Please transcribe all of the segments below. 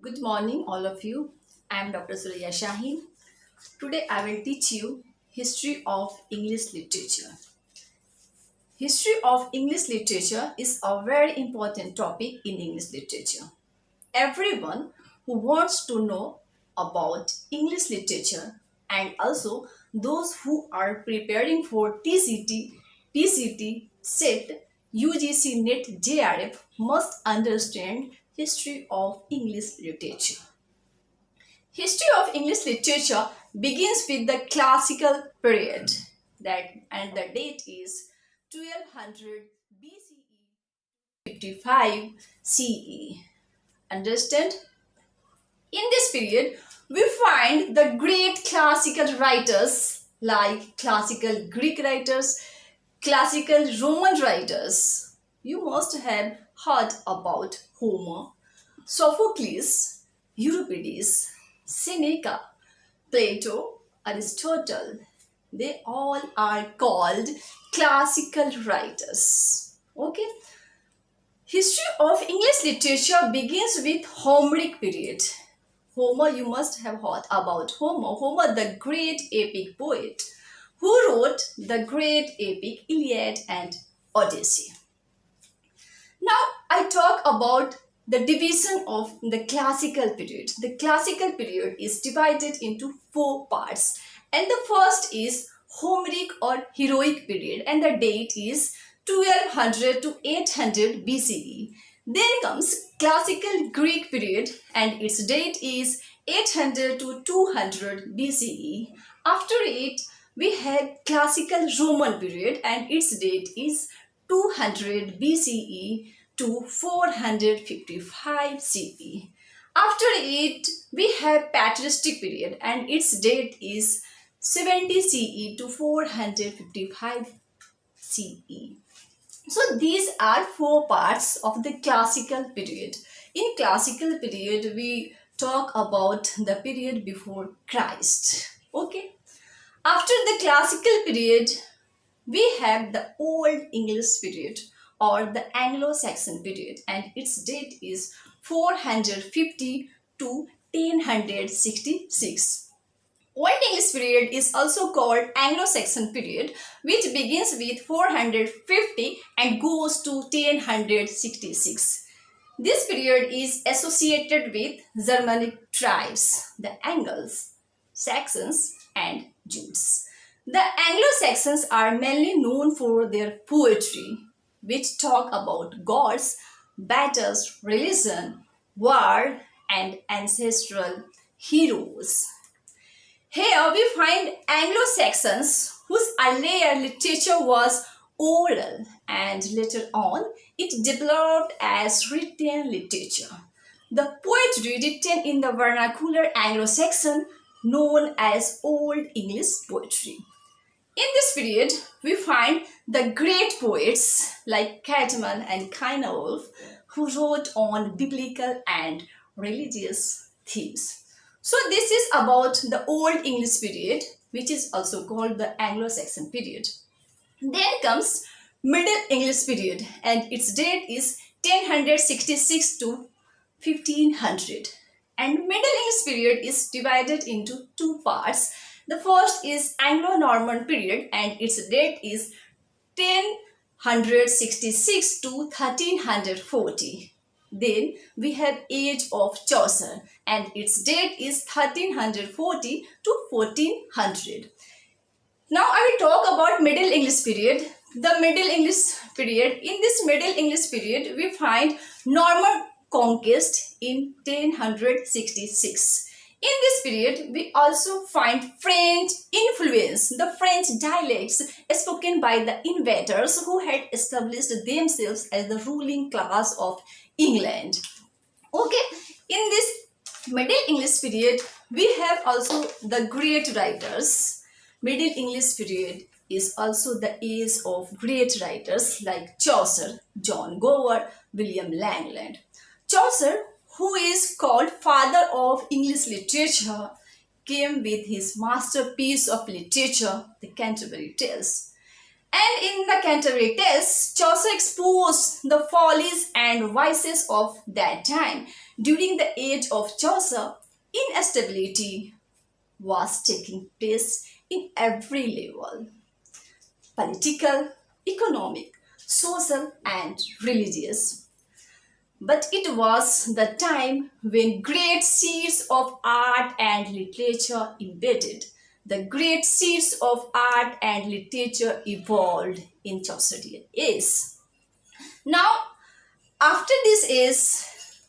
Good morning, all of you. I am Dr. Suraiya Shahin. Today I will teach you history of English literature. History of English literature is a very important topic in English literature. Everyone who wants to know about English literature and also those who are preparing for PCT, SET, UGC, NET, JRF must understand history of English literature. History of English literature begins with the classical period and the date is 1200 BCE 55 CE. Understand? In this period, we find the great classical writers like classical Greek writers, classical Roman writers. You must have heard about Homer, Sophocles, Euripides, Seneca, Plato, Aristotle. They all are called classical writers. Okay. History of English literature begins with Homeric period. Homer, you must have heard about Homer. Homer, the great epic poet, who wrote the great epic Iliad and Odyssey. Now, I talk about the division of the classical period. The classical period is divided into four parts, and the first is Homeric or heroic period, and the date is 1200 to 800 BCE. Then comes classical Greek period, and its date is 800 to 200 BCE. After it, we have classical Roman period, and its date is 200 BCE to 455 CE. After it, we have patristic period, and its date is 70 CE to 455 CE. So these are four parts of the classical period. In classical period, we talk about the period before Christ. Okay. After the classical period, we have the Old English period or the Anglo-Saxon period, and its date is 450 to 1066. Old English period is also called Anglo-Saxon period, which begins with 450 and goes to 1066. This period is associated with Germanic tribes, the Angles, Saxons, and Jutes. The Anglo-Saxons are mainly known for their poetry, which talk about gods, battles, religion, war, and ancestral heroes. Here we find Anglo-Saxons whose earlier literature was oral and later on it developed as written literature. The poetry written in the vernacular Anglo-Saxon known as Old English poetry. In this period, we find the great poets like Caedmon and Cynewulf who wrote on biblical and religious themes. So this is about the Old English period, which is also called the Anglo-Saxon period. Then comes Middle English period, and its date is 1066 to 1500. And Middle English period is divided into two parts. The first is Anglo-Norman period, and its date is 1066 to 1340. Then we have Age of Chaucer, and its date is 1340 to 1400. Now I will talk about Middle English period. The Middle English period. In this Middle English period, we find Norman conquest in 1066. In this period, we also find French influence, the French dialects spoken by the invaders who had established themselves as the ruling class of England. Okay, in this Middle English period, we have also the great writers. Middle English period is also the age of great writers like Chaucer, John Gower, William Langland. Chaucer, who is called father of English literature, came with his masterpiece of literature, the Canterbury Tales. And in the Canterbury Test, Chaucer exposed the follies and vices of that time. During the age of Chaucer, instability was taking place in every level: political, economic, social, and religious. But it was the time when great seeds of art and literature embedded. The great seeds of art and literature evolved in Chaucerian age. Now, after this is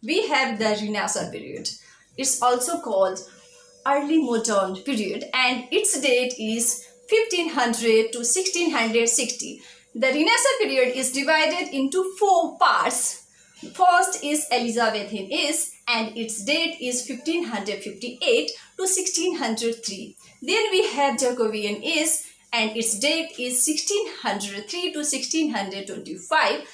we have the Renaissance period. It's also called early modern period, and its date is 1500 to 1660. The Renaissance period is divided into four parts. First is Elizabethan age, and its date is 1558 to 1603. Then we have Jacobean age, and its date is 1603 to 1625.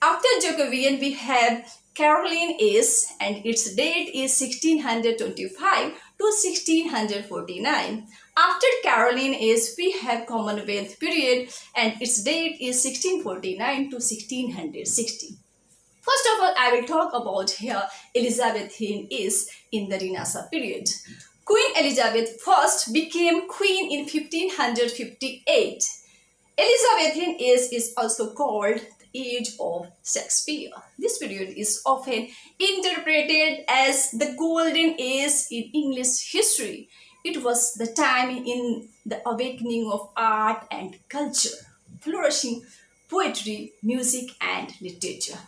After Jacobean, we have Caroline age, and its date is 1625 to 1649. After Caroline age, we have Commonwealth period, and its date is 1649 to 1660. First of all, I will talk about here Elizabethan age in the Renaissance period. Queen Elizabeth I became queen in 1558. Elizabethan age is also called the age of Shakespeare. This period is often interpreted as the golden age in English history. It was the time in the awakening of art and culture, flourishing poetry, music, and literature.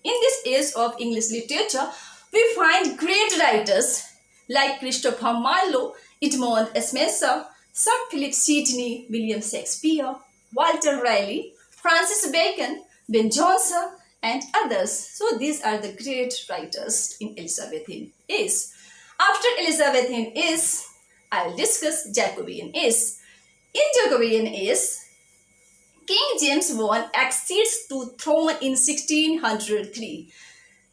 In this age of English literature, we find great writers like Christopher Marlowe, Edmund Spenser, Sir Philip Sidney, William Shakespeare, Walter Raleigh, Francis Bacon, Ben Jonson, and others. So these are the great writers in Elizabethan age. After Elizabethan age, I will discuss Jacobean age. In Jacobean age, King James I accedes to throne in 1603.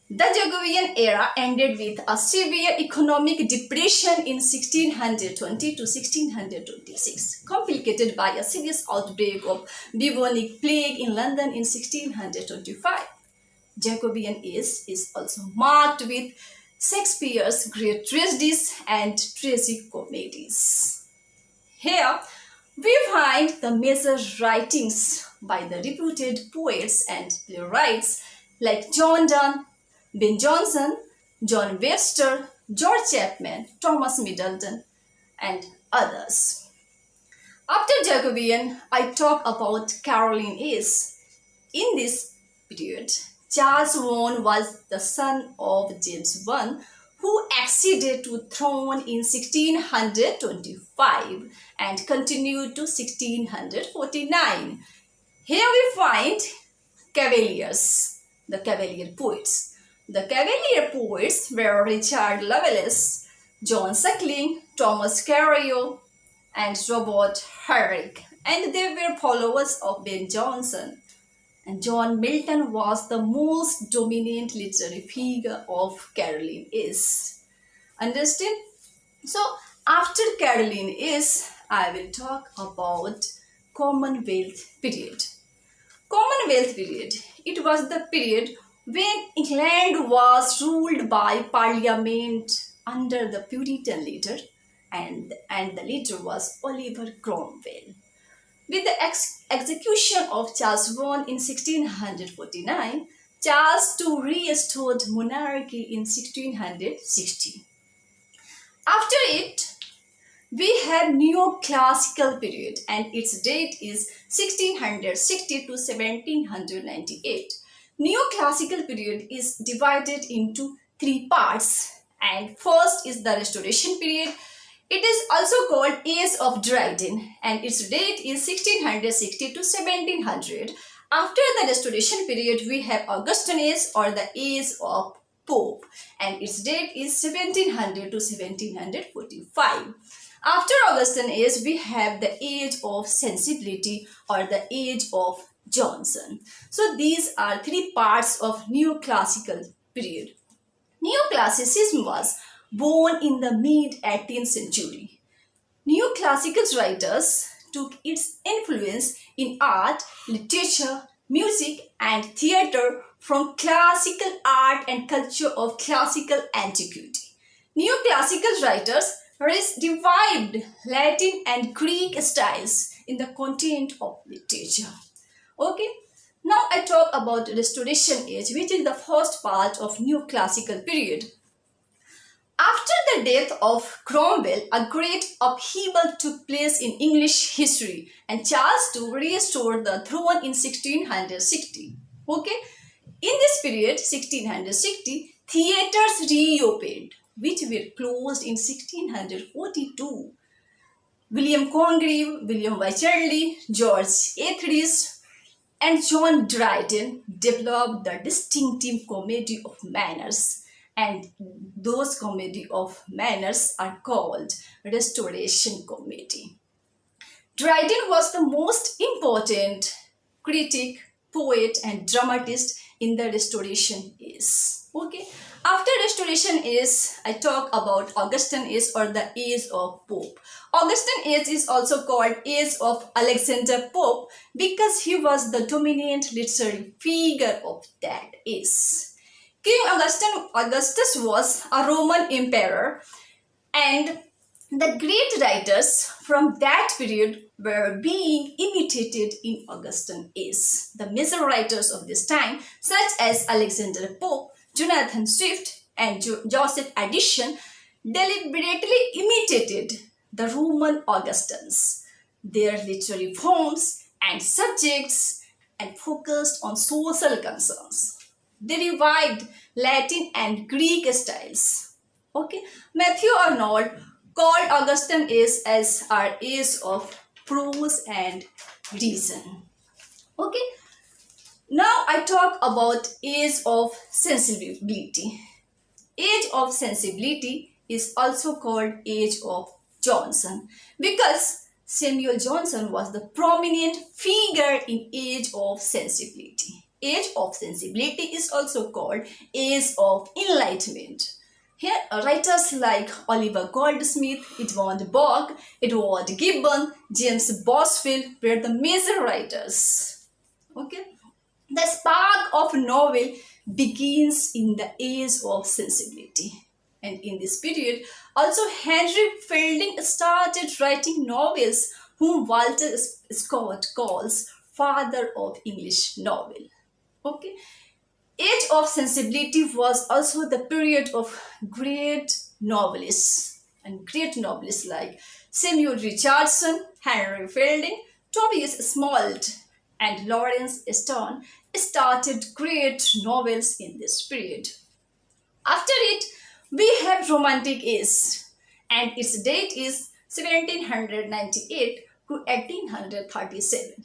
The Jacobean era ended with a severe economic depression in 1620 to 1626, complicated by a serious outbreak of bubonic plague in London in 1625. Jacobean age is also marked with Shakespeare's great tragedies and tragic comedies. Here, we find the major writings by the reputed poets and playwrights like John Donne, Ben Jonson, John Webster, George Chapman, Thomas Middleton, and others. After Jacobean, I talk about Caroline age. In this period, Charles I was the son of James I, who acceded to throne in 1625 and continued to 1649. Here we find cavaliers, the cavalier poets. The cavalier poets were Richard Lovelace, John Suckling, Thomas Carlyle, and Robert Herrick, and they were followers of Ben Jonson. And John Milton was the most dominant literary figure of Caroline age. Understand? So, after Caroline age, I will talk about Commonwealth period. Commonwealth period. It was the period when England was ruled by Parliament under the Puritan leader, and the leader was Oliver Cromwell. With the execution of Charles I in 1649, Charles II restored monarchy in 1660. After it, we have Neoclassical period, and its date is 1660 to 1798. Neoclassical period is divided into three parts, and first is the Restoration period. It is also called Age of Dryden, and its date is 1660 to 1700. After the Restoration period, we have Augustan age, or the Age of Pope, and its date is 1700 to 1745. After Augustan age, we have the Age of Sensibility, or the Age of Johnson. So these are three parts of Neoclassical period. Neoclassicism was born in the mid-18th century. Neoclassical writers took its influence in art, literature, music, and theatre from classical art and culture of classical antiquity. Neoclassical writers revived Latin and Greek styles in the content of literature. Okay, now I talk about Restoration Age, which is the first part of Neoclassical period. After the death of Cromwell, a great upheaval took place in English history, and Charles II restored the throne in 1660. Okay, in this period, 1660, theatres reopened, which were closed in 1642. William Congreve, William Wycherley, George Etheridge, and John Dryden developed the distinctive comedy of manners, and those comedy of manners are called Restoration Comedy. Dryden was the most important critic, poet, and dramatist in the Restoration age. Okay. After Restoration age, I talk about Augustan age or the age of Pope. Augustan age is also called age of Alexander Pope because he was the dominant literary figure of that age. King Augustus was a Roman emperor, and the great writers from that period were being imitated in Augustan age. The major writers of this time, such as Alexander Pope, Jonathan Swift, and Joseph Addison, deliberately imitated the Roman Augustans, their literary forms and subjects, and focused on social concerns. They revived Latin and Greek styles. Okay, Matthew Arnold called Augustan age as our age of prose and reason. Okay, now I talk about age of sensibility. Age of sensibility is also called age of Johnson because Samuel Johnson was the prominent figure in age of sensibility. Age of sensibility is also called age of enlightenment. Here, writers like Oliver Goldsmith, Edmund Burke, Edward Gibbon, James Boswell were the major writers. Okay, the spark of novel begins in the age of sensibility, and in this period, also Henry Fielding started writing novels, whom Walter Scott calls father of English novel. Okay. Age of sensibility was also the period of great novelists like Samuel Richardson, Henry Fielding, Tobias Smollett, and Lawrence Sterne started great novels in this period. After it, we have Romantic Age, and its date is 1798 to 1837.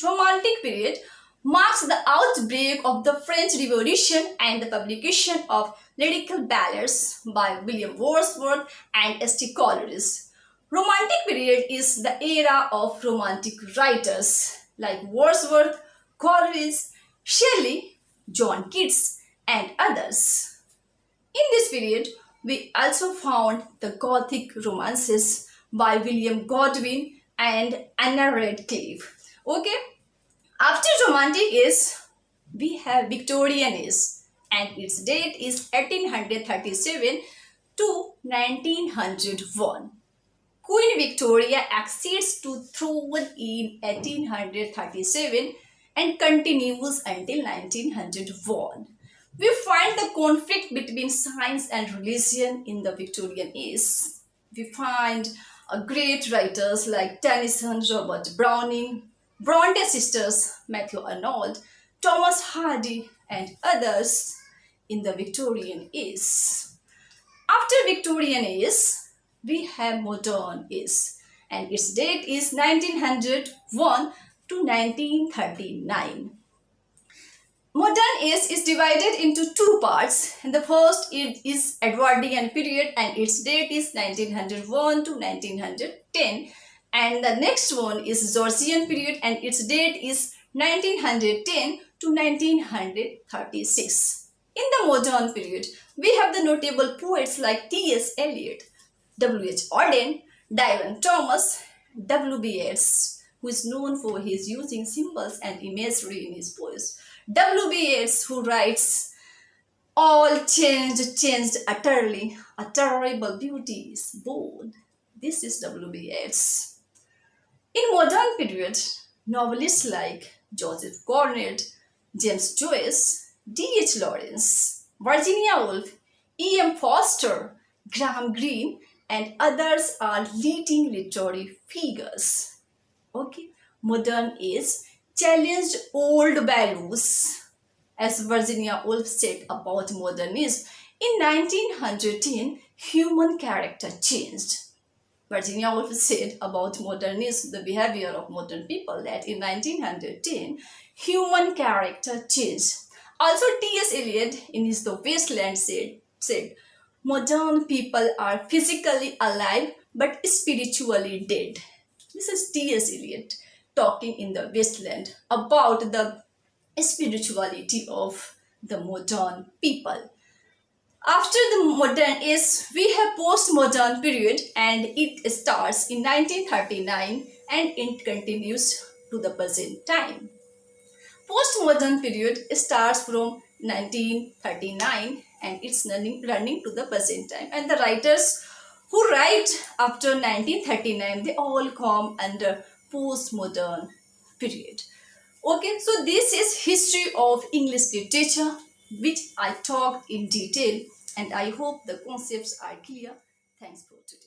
Romantic period marks the outbreak of the French Revolution and the publication of lyrical ballads by William Wordsworth and S.T. Coleridge. Romantic period is the era of romantic writers like Wordsworth, Coleridge, Shelley, John Keats, and others. In this period, we also found the Gothic romances by William Godwin and Anna Radcliffe. Okay. After Romantic Age, we have Victorian Age, and its date is 1837 to 1901. Queen Victoria accedes to throne in 1837 and continues until 1901. We find the conflict between science and religion in the Victorian Age. We find great writers like Tennyson, Robert Browning, Bronte sisters, Matthew Arnold, Thomas Hardy, and others in the Victorian Age. After Victorian Age, we have Modern Age, and its date is 1901 to 1939. Modern Age is divided into two parts, and the first is Edwardian period, and its date is 1901 to 1910. And the next one is Georgian period, and its date is 1910 to 1936. In the modern period, we have the notable poets like T.S. Eliot, W.H. Auden, Dylan Thomas, W.B. Yeats, who is known for his using symbols and imagery in his poems. W.B. Yeats, who writes, all changed utterly, a terrible beauty is born. This is W.B. Yeats. In modern period, novelists like Joseph Conrad, James Joyce, D.H. Lawrence, Virginia Woolf, E.M. Forster, Graham Greene, and others are leading literary figures. Okay, modern age challenged old values, as Virginia Woolf said about modernism. In 1910, human character changed. Virginia Woolf said about modernism, the behavior of modern people, that in 1910, human character changed. Also, T.S. Eliot, in his The Wasteland, said, modern people are physically alive but spiritually dead. This is T.S. Eliot talking in The Wasteland about the spirituality of the modern people. After the modern age, we have postmodern period, and it starts in 1939 and it continues to the present time. Postmodern period starts from 1939 and it's running to the present time. And the writers who write after 1939, they all come under postmodern period. Okay, so this is history of English literature, which I talked in detail, and I hope the concepts are clear. Thanks for today.